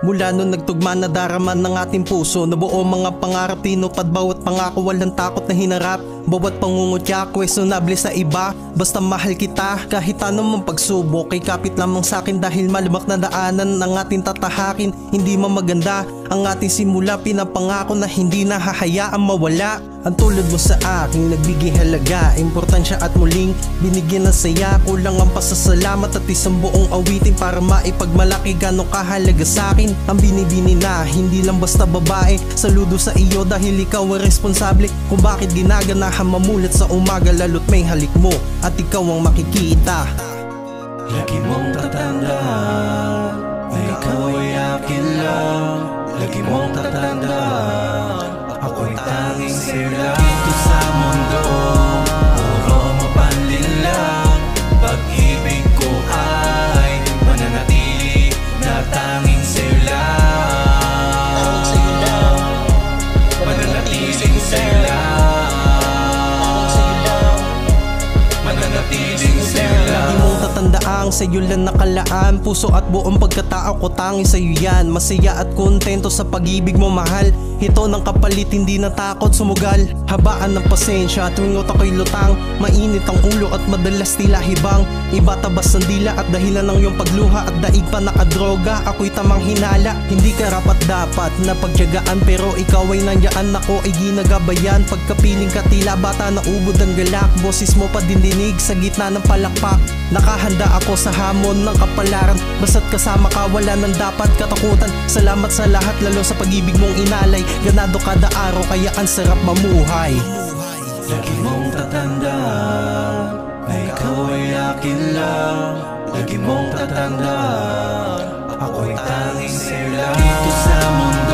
Mula nung nagtugma na darama ng ating puso, nabuo mga pangarap, tinupad bawat pangako, walang takot na hinarap. Bawat pangungutya, questionable sa iba. Basta mahal kita, kahit anumang pagsubok, kay kapit lamang sa'kin dahil malumak na daanan ang ating tatahakin. Hindi man maganda ang ating simula, pinapangako na hindi na hahayaang mawala. Ang tulad mo sa aking nagbigay halaga, importansya at muling binigyan ng saya. Kulang ang pasasalamat at isang buong awitin para maipagmalaki gano'ng kahalaga sa'kin. Ang binibini na hindi lang basta babae, saludo sa iyo dahil ikaw ang responsable kung bakit ginaganahan mamulat sa umaga, lalo't may halik mo at ikaw ang makikita. Lagi mong tatandaan na ikaw ay akin lang. Lagi mong tatandaan ako'y tanging sila dito sa mundo. Puro mapanlin lang, pag-ibig ko ay mananatili na tanging sila. Mananatiling sila. Mananatiling sila. Di mong tatandaang sa'yo lang nakalaan, puso at buong pagkatao ko tanging sa'yo yan. Masaya at kontento sa pag-ibig mo mahal, ito ng kapalit hindi natakot sumugal. Habaan ng pasensya tuwing utak ko'y lutang, mainit ang ulo at madalas tila hibang. Iba tabas ng dila at dahilan ng iyong pagluha at daig pa nakadroga. Ako'y tamang hinala, hindi karapat dapat na pagtiyagaan, pero ikaw ay nandiyan, ako ay ginagabayan. Pagkapiling ka tila bata na ubod ang galak, boses mo pa dindinig sa gitna ng palakpak. Nakahanda ako sa hamon ng kapalaran, basta't kasama ka wala nang dapat katakutan. Salamat sa lahat, lalo sa pag-ibig mong inalay, ganado kada araw kaya ang sarap mamuhay. Lagi mong tatandaan na ikaw ay akin lang. Lagi mong tatandaan ako'y tanging sila dito sa mundo.